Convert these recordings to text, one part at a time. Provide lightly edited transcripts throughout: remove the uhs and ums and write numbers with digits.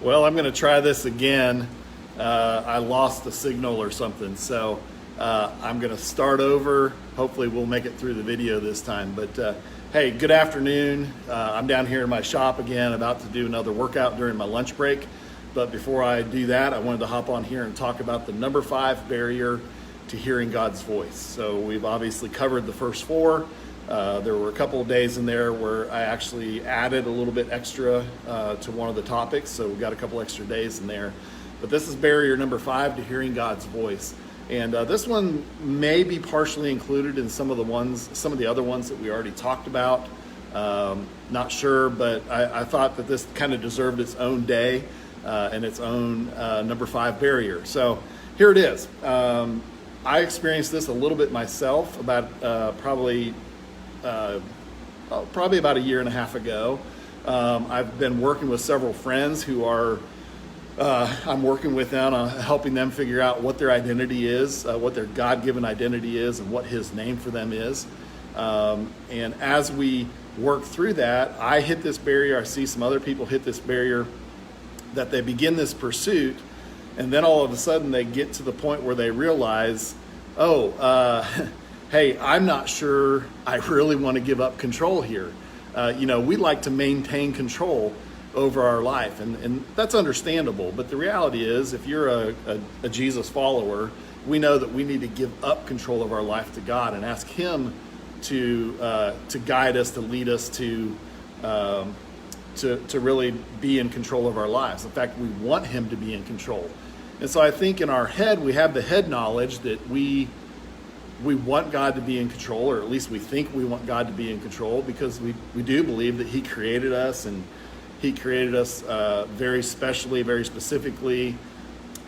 Well, I'm going to try this again. I lost the signal or something, so I'm going to start over. Hopefully we'll make it through the video this time. But hey, good afternoon. I'm down here in my shop again, about to do another workout during my lunch break. But before I do that, I wanted to hop on here and talk about the number 5 barrier to hearing God's voice. So we've obviously covered the first 4. There were a couple of days in there where I actually added a little bit extra to one of the topics, so we got a couple extra days in there. But this is barrier number 5 to hearing God's voice, and this one may be partially included in some of the other ones that we already talked about. Not sure, but I thought that this kind of deserved its own day and its own number 5 barrier. So here it is. I experienced this a little bit myself about probably about a year and a half ago. I've been working with several friends who are, I'm working with them on helping them figure out what their identity is, what their God-given identity is, and what His name for them is. And as we work through that, I hit this barrier. I see some other people hit this barrier, that they begin this pursuit, and then all of a sudden they get to the point where they realize, hey, I'm not sure I really want to give up control here. We like to maintain control over our life, and that's understandable. But the reality is, if you're a Jesus follower, we know that we need to give up control of our life to God and ask Him to guide us, to lead us, to really be in control of our lives. In fact, we want Him to be in control. And so I think in our head, we have the head knowledge that we want God to be in control, or at least we think we want God to be in control, because we do believe that He created us, and He created us very specially, very specifically,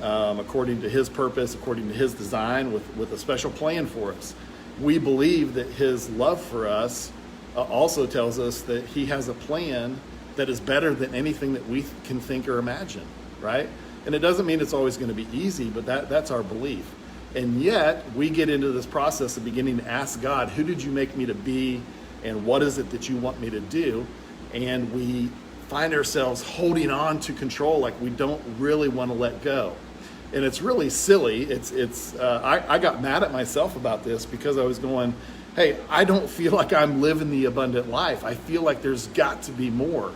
according to His purpose, according to His design, with a special plan for us. We believe that His love for us also tells us that He has a plan that is better than anything that we can think or imagine, right? And it doesn't mean it's always going to be easy, but that's our belief. And yet, we get into this process of beginning to ask God, who did you make me to be, and what is it that you want me to do? And we find ourselves holding on to control like we don't really want to let go. And it's really silly. I got mad at myself about this, because I was going, hey, I don't feel like I'm living the abundant life. I feel like there's got to be more.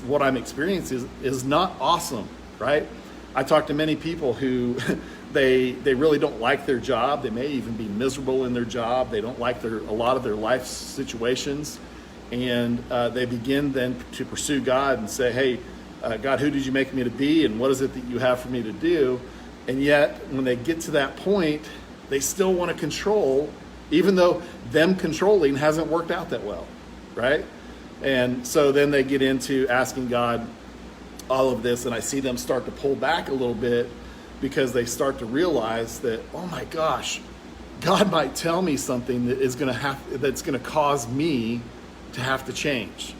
What I'm experiencing is not awesome, right? I talk to many people who they really don't like their job. They may even be miserable in their job. They don't like a lot of their life situations. And they begin then to pursue God and say, hey, God, who did you make me to be? And what is it that you have for me to do? And yet, when they get to that point, they still want to control, even though them controlling hasn't worked out that well, right? And so then they get into asking God all of this, and I see them start to pull back a little bit, because they start to realize that, oh my gosh, God might tell me something that's going to cause me to have to change.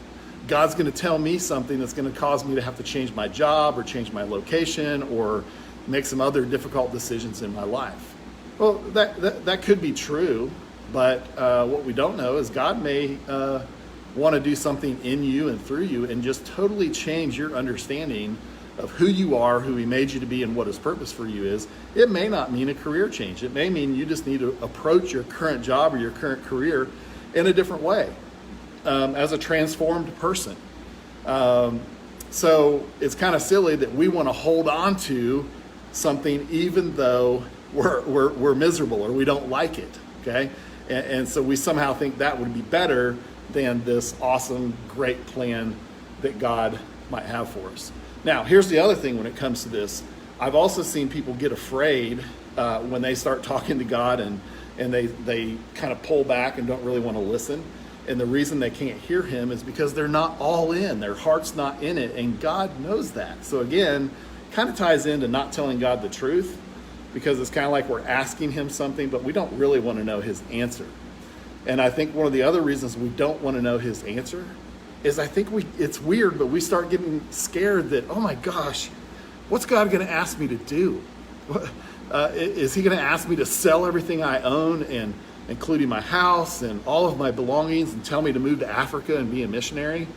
God's going to tell me something that's going to cause me to have to change my job, or change my location, or make some other difficult decisions in my life. Well, that could be true, but what we don't know is God may want to do something in you and through you, and just totally change your understanding of who you are, who He made you to be, and what His purpose for you is. It may not mean a career change. It may mean you just need to approach your current job or your current career in a different way, as a transformed person. So it's kind of silly that we want to hold on to something even though we're miserable or we don't like it, okay? And so we somehow think that would be better than this awesome, great plan that God might have for us. Now, here's the other thing when it comes to this. I've also seen people get afraid when they start talking to God, and they kind of pull back and don't really want to listen. And the reason they can't hear Him is because they're not all in. Their heart's not in it, and God knows that. So again, kind of ties into not telling God the truth, because it's kind of like we're asking Him something, but we don't really want to know His answer. And I think one of the other reasons we don't want to know His answer is, I think it's weird, but we start getting scared that, oh my gosh, what's God going to ask me to do? Is He going to ask me to sell everything I own, and including my house and all of my belongings, and tell me to move to Africa and be a missionary?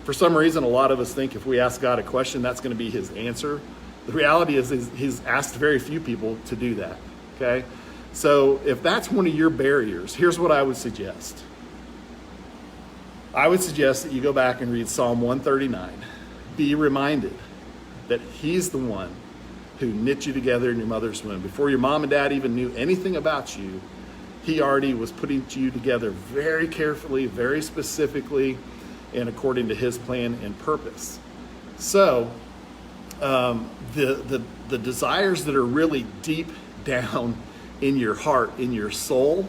For some reason, a lot of us think if we ask God a question, that's going to be his answer. The reality is he's asked very few people to do that, okay? So if that's one of your barriers, here's what I would suggest. I would suggest that you go back and read Psalm 139. Be reminded that he's the one who knit you together in your mother's womb. Before your mom and dad even knew anything about you, he already was putting you together very carefully, very specifically, and according to his plan and purpose. So the desires that are really deep down in your heart, in your soul,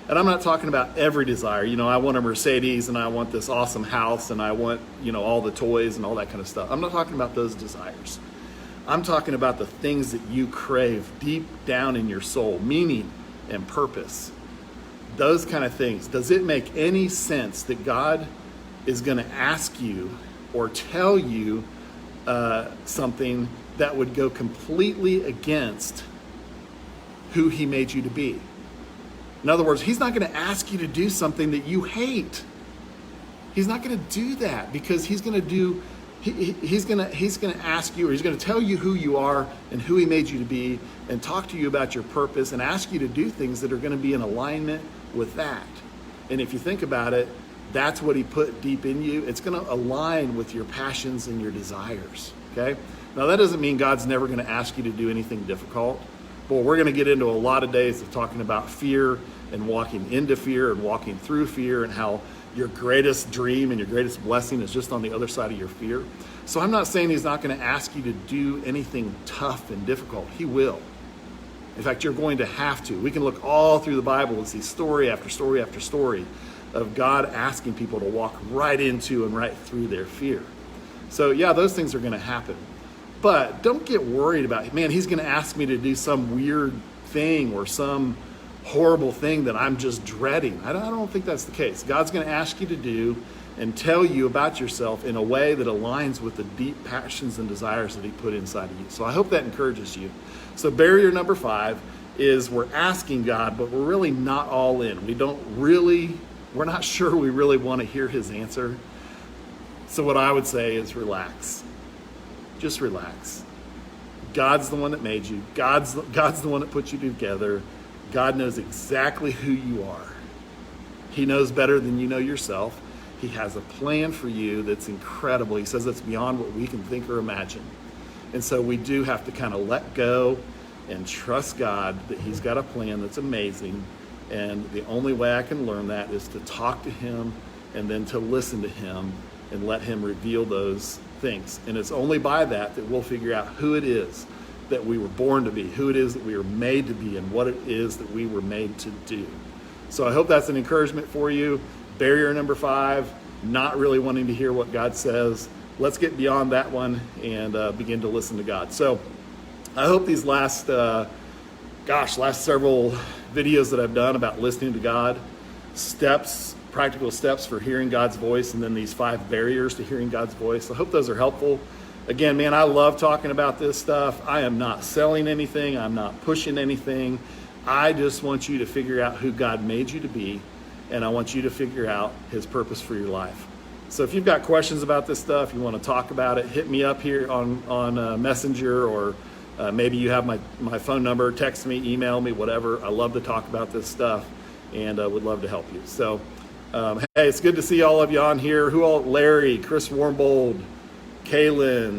and I'm not talking about every desire. I want a Mercedes and I want this awesome house and I want, all the toys and all that kind of stuff. I'm not talking about those desires. I'm talking about the things that you crave deep down in your soul, meaning and purpose. Those kind of things. Does it make any sense that God is going to ask you or tell you something that would go completely against who he made you to be? In other words, he's not going to ask you to do something that you hate. He's not going to do that because he's going to ask you, or he's going to tell you who you are and who he made you to be and talk to you about your purpose and ask you to do things that are going to be in alignment with that. And if you think about it, that's what he put deep in you. It's going to align with your passions and your desires, okay? Now, that doesn't mean God's never going to ask you to do anything difficult. But we're going to get into a lot of days of talking about fear and walking into fear and walking through fear and how your greatest dream and your greatest blessing is just on the other side of your fear. So I'm not saying he's not going to ask you to do anything tough and difficult. He will. In fact, you're going to have to. We can look all through the Bible and see story after story after story of God asking people to walk right into and right through their fear. So yeah, those things are going to happen. But don't get worried about, man, he's going to ask me to do some weird thing or some horrible thing that I'm just dreading. I don't think that's the case. God's going to ask you to do and tell you about yourself in a way that aligns with the deep passions and desires that he put inside of you. So I hope that encourages you. So barrier number 5 is we're asking God, but we're really not all in. We're not sure we really want to hear his answer. So what I would say is relax. Just relax. God's the one that made you. God's the one that put you together. God knows exactly who you are. He knows better than you know yourself. He has a plan for you that's incredible. He says it's beyond what we can think or imagine. And so we do have to kind of let go and trust God that he's got a plan that's amazing. And the only way I can learn that is to talk to him and then to listen to him and let him reveal those things. And it's only by that we'll figure out who it is that we were born to be, who it is that we were made to be, and what it is that we were made to do. So I hope that's an encouragement for you. Barrier number 5, not really wanting to hear what God says. Let's get beyond that one and begin to listen to God. So I hope these last several videos that I've done about listening to God, practical steps for hearing God's voice, and then these 5 barriers to hearing God's voice. I hope those are helpful. Again, man, I love talking about this stuff. I am not selling anything. I'm not pushing anything. I just want you to figure out who God made you to be, and I want you to figure out his purpose for your life. So if you've got questions about this stuff, you want to talk about it, hit me up here on Messenger, or maybe you have my phone number, text me, email me, whatever. I love to talk about this stuff and would love to help you. So, hey, it's good to see all of you on here. Larry, Chris Warmbold, Kaylin,